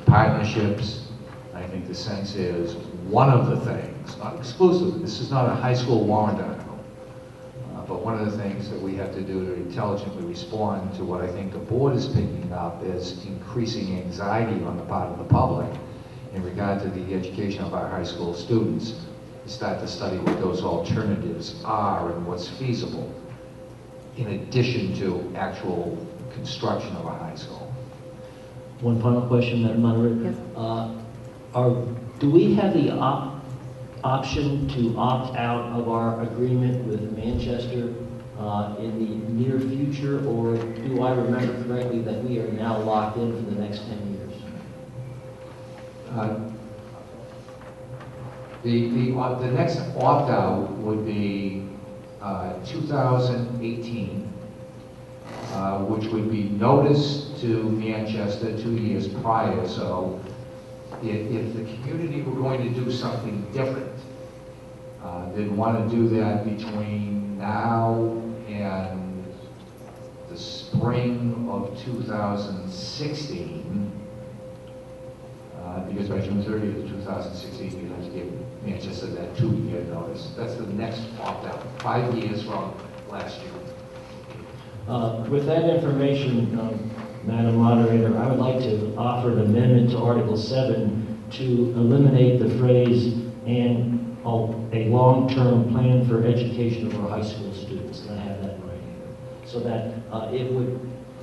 partnerships. I think the sense is one of the things, not exclusively, this is not a high school warrant article, but one of the things that we have to do to intelligently respond to what I think the board is picking up is increasing anxiety on the part of the public in regard to the education of our high school students, to start to study what those alternatives are and what's feasible, in addition to actual construction of a high school. One final question, Madam Moderator. Yes. Do we have the option to opt out of our agreement with Manchester in the near future, or do I remember correctly that we are now locked in for the next 10 years? The next opt-out would be 2018, which would be noticed to Manchester 2 years prior. So if the community were going to do something different, they'd want to do that between now and the spring of 2016, because by June 30th of 2016, you have to give Manchester that 2-year notice. That's the next opt-out, 5 years from last year. With that information, Madam Moderator, I would like to offer an amendment to Article 7 to eliminate the phrase "and a long-term plan for education of our high school students," and I have that right here, so that it would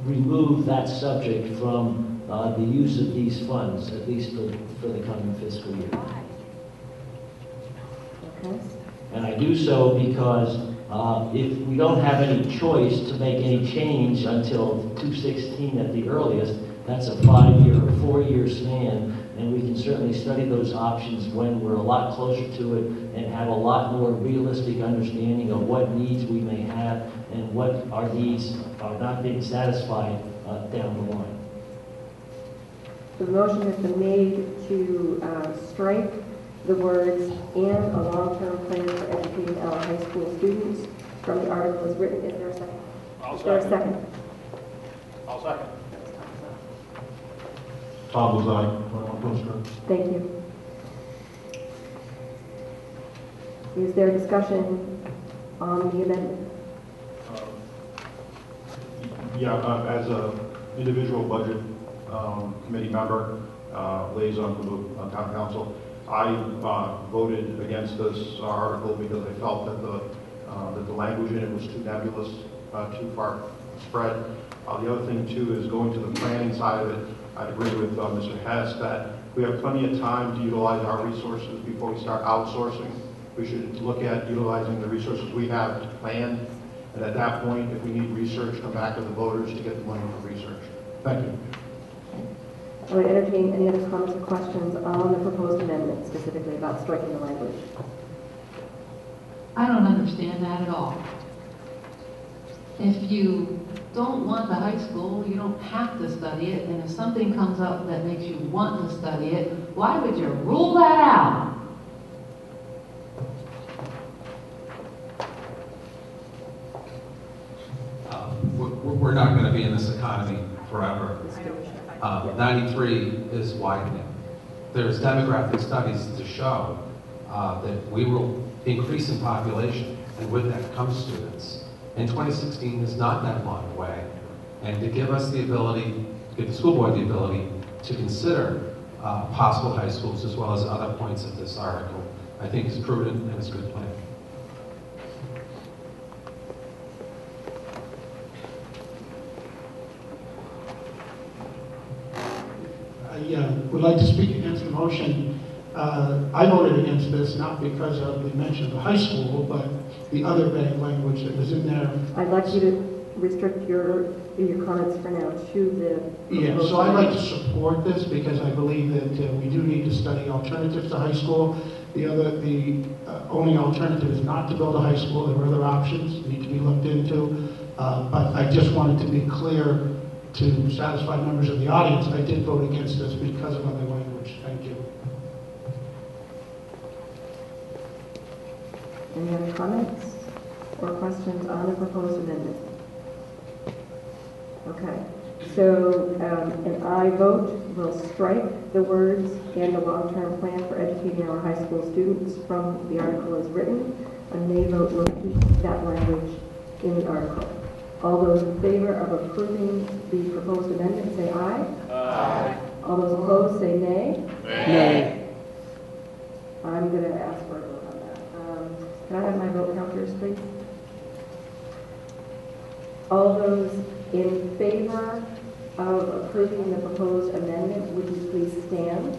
remove that subject from the use of these funds, at least for the coming fiscal year. Okay. And I do so because if we don't have any choice to make any change until 2016 at the earliest, that's a 5-year or 4-year span, and we can certainly study those options when we're a lot closer to it and have a lot more realistic understanding of what needs we may have and what our needs are not being satisfied down the line. The motion has been made to strike the words "and a long-term plan for educating our high school students" from the article as written. Is there a second? Is there a second? I'll second. Tom was aye. Thank you. Is there discussion on the amendment? As an individual budget committee member, liaison for the town council, I voted against this article because I felt that the language in it was too nebulous, too far spread. The other thing too is going to the planning side of it. I agree with Mr. Hess that we have plenty of time to utilize our resources before we start outsourcing. We should look at utilizing the resources we have to plan, and at that point, if we need research, come back to the voters to get the money for research. Thank you. I would entertain any other comments or questions on the proposed amendment, specifically about striking the language. I don't understand that at all. If you don't want the high school, you don't have to study it, and if something comes up that makes you want to study it, why would you rule that out? We're not going to be in this economy forever. 93 is widening. There's demographic studies to show that we will increase in population, and with that comes students. And 2016 is not that long away. And to give us the ability, give the school board the ability to consider possible high schools as well as other points of this article, I think is prudent and is a good plan. I would like to speak against the motion. I voted against this not because of the mention of the high school, but the other vague language that was in there. I'd like you to restrict your comments for now to the... Yeah, so I'd like to support this because I believe that we do need to study alternatives to high school. The only alternative is not to build a high school. There are other options that need to be looked into. But I just wanted to be clear to satisfy members of the audience. I did vote against this because of other language. Thank you. Any other comments or questions on the proposed amendment? Okay. So an aye vote will strike the words "and a long-term plan for educating our high school students" from the article as written. A nay vote will keep that language in the article. All those in favor of approving the proposed amendment say aye. Aye. All those opposed say nay. Nay. I'm going to ask for a vote on that. Can I have my vote counters, please? All those in favor of approving the proposed amendment, would you please stand?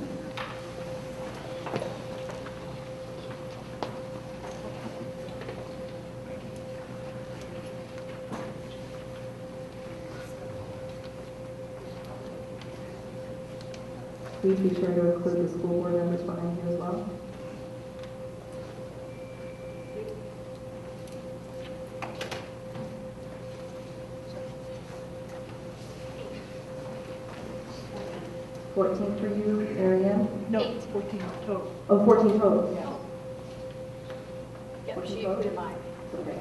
Please be sure to include the school board members behind you as well. $14 for you, Marianne? No, it's 14 total. Oh, 14 total. Yeah. Yep, she included mine. Okay.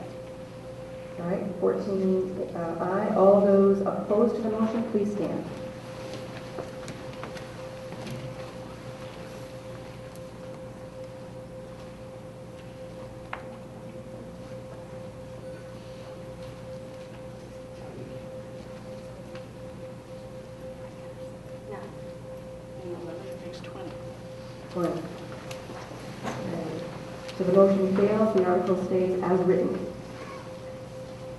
All right, 14 aye. All those opposed to the motion, please stand. Correct. Okay. So the motion fails, the article stays as written.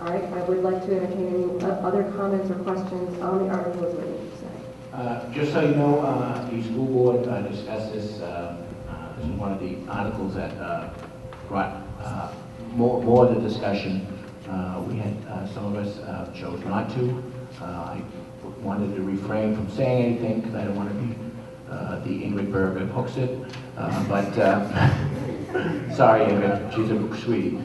All right, I would like to entertain any other comments or questions on the article as written. Just so you know, the school board discussed this. This is one of the articles that brought more of the discussion. We had some of us chose not to. I wanted to refrain from saying anything because I don't want to be the Ingrid Berger hooks it. But sorry, Ingrid, she's a sweetie.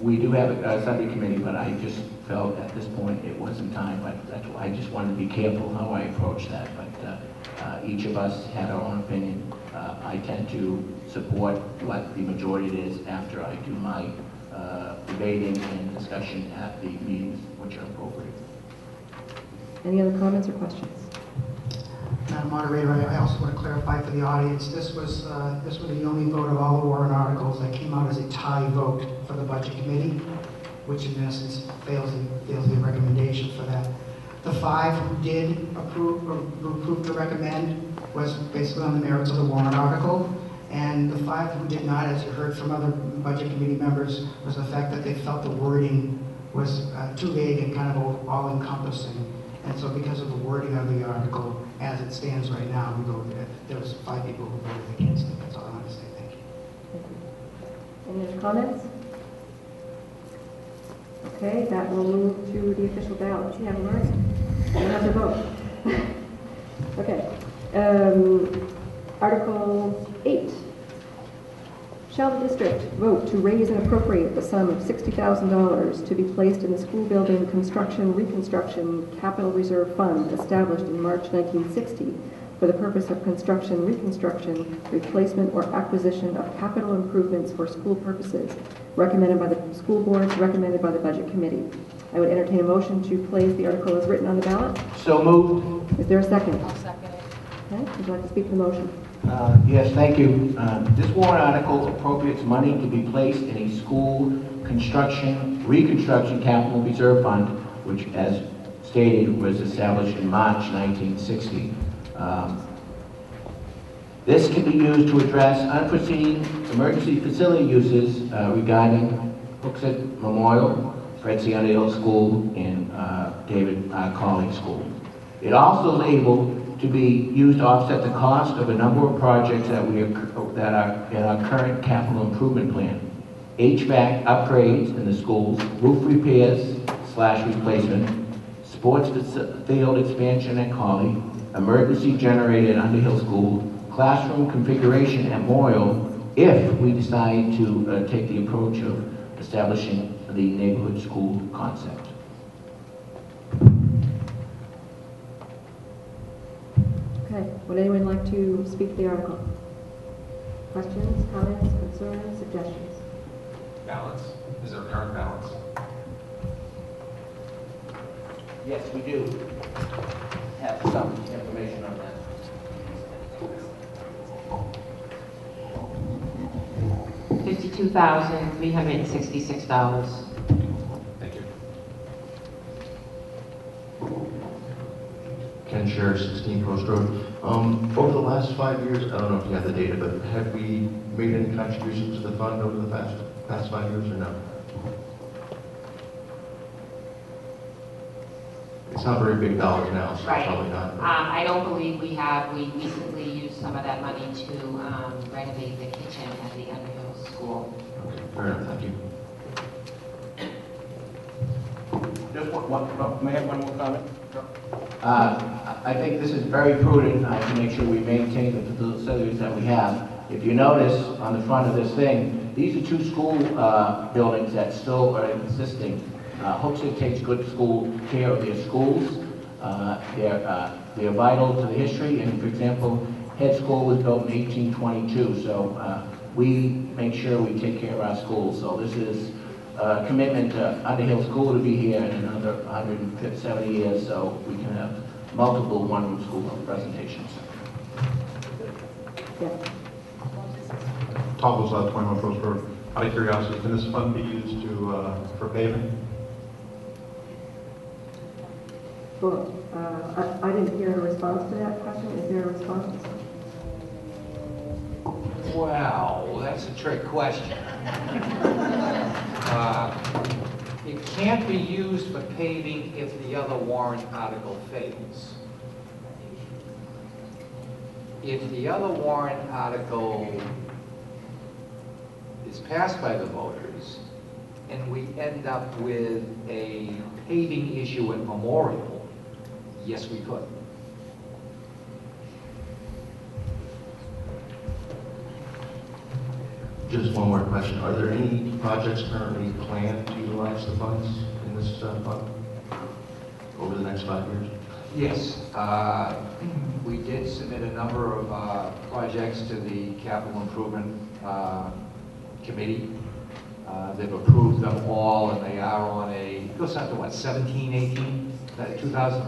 We do have a Sunday committee, but I just felt at this point it wasn't time. But that's why I just wanted to be careful how I approach that. But each of us had our own opinion. I tend to support what the majority is after I do my debating and discussion at the meetings which are appropriate. Any other comments or questions? Madam Moderator, I also want to clarify for the audience, this was the only vote of all the warrant articles that came out as a tie vote for the Budget Committee, which in essence fails the recommendation for that. The 5 who did approve to recommend was basically on the merits of the warrant article, and the 5 who did not, as you heard from other Budget Committee members, was the fact that they felt the wording was too vague and kind of all-encompassing. And so because of the wording of the article, as it stands right now, there was 5 people who voted against it. That's all I want to say. Thank you. Thank you. Any other comments? Okay, that will move to the official ballot. You have a right. You have to vote. Okay. Article 8. Shall the district vote to raise and appropriate the sum of $60,000 to be placed in the school building construction reconstruction capital reserve fund established in March 1960 for the purpose of construction, reconstruction, replacement, or acquisition of capital improvements for school purposes, recommended by the school boards, recommended by the Budget Committee. I would entertain a motion to place the article as written on the ballot. So moved. Is there a second? I'll second it. Okay, would you like to speak to the motion? Yes, thank you. This warrant article appropriates money to be placed in a school construction, reconstruction capital reserve fund, which, as stated, was established in March 1960. This can be used to address unforeseen emergency facility uses regarding Hooksett Memorial, Fred C. Underhill School, and David Colley School. It also is able to be used to offset the cost of a number of projects that are in our current capital improvement plan. HVAC upgrades in the schools, roof repairs / replacement, sports field expansion at Colley, emergency generator at Underhill School, classroom configuration at Memorial, if we decide to take the approach of establishing the neighborhood school concept. Okay, would anyone like to speak to the article? Questions, comments, concerns, suggestions? Balance? Is there a current balance? Yes, we do have some information on that. $52,366. Thank you. Ken Sher, 16 Post Road. Over the last 5 years, I don't know if you have the data, but have we made any contributions to the fund over the past 5 years or no? It's not very big dollars now, so Right. probably not. I don't believe we have. We recently used some of that money to renovate the kitchen at the Underhill School. Okay, fair enough, thank you. Just may I have one more comment? I think this is very prudent to make sure we maintain the facilities that we have. If you notice on the front of this thing, these are two school buildings that still are existing. Hooksett takes good care of their schools. They're vital to the history, and for example, Head School was built in 1822, so we make sure we take care of our schools. So this is a commitment to Underhill School to be here in another 170 years, so we can have multiple one-room school presentations. Yes. Tom was 21 Post Road. Out of curiosity, can this fund be used for paving? Well, I didn't hear a response to that question. Is there a response? Wow, that's a trick question. It can't be used for paving if the other warrant article fails. If the other warrant article is passed by the voters, and we end up with a paving issue at Memorial, yes, we could. Just one more question. Are there any projects currently planned to utilize the funds in this fund over the next 5 years? Yes, we did submit a number of projects to the Capital Improvement Committee. They've approved them all, and they are on it goes out to what, 17, 18, 2000?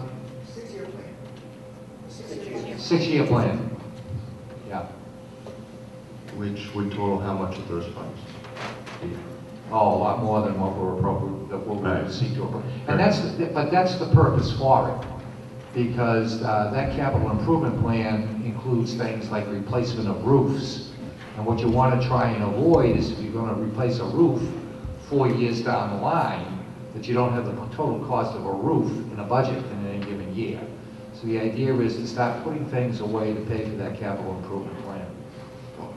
6-year plan. 6-year plan. Yeah. Which would total how much of those funds? Oh, a lot more than what we're appropriate, that we'll Right. seek to approve. And that's the purpose for it. Because that capital improvement plan includes things like replacement of roofs. And what you want to try and avoid is if you're going to replace a roof 4 years down the line, that you don't have the total cost of a roof in a budget in any given year. So the idea is to start putting things away to pay for that capital improvement plan.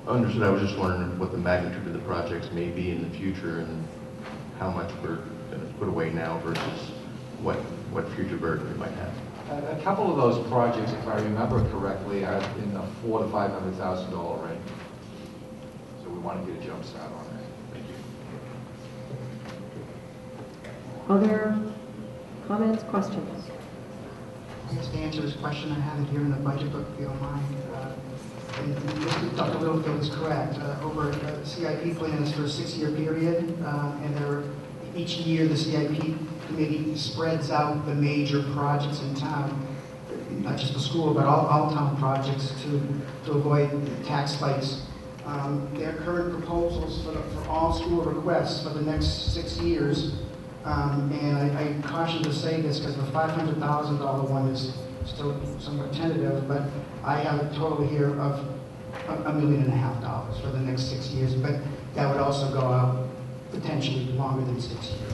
Understood. I was just wondering what the magnitude of the projects may be in the future and how much we're going to put away now versus what future burden we might have. A couple of those projects, if I remember correctly, are in the $400,000 to $500,000 range. So we want to get a jump start on that. Thank you. Other comments, questions? Just to answer this question, I have it here in the budget book, if you don't mind. And Dr. Littlefield is correct. Over the CIP plan is for a 6-year period, and each year the CIP committee spreads out the major projects in town, not just the school, but all town projects to avoid tax spikes. Their current proposals for all school requests for the next 6 years, and I caution to say this because the $500,000 one is still somewhat tentative, but I have a total here of $1.5 million for the next 6 years, but that would also go out potentially longer than 6 years.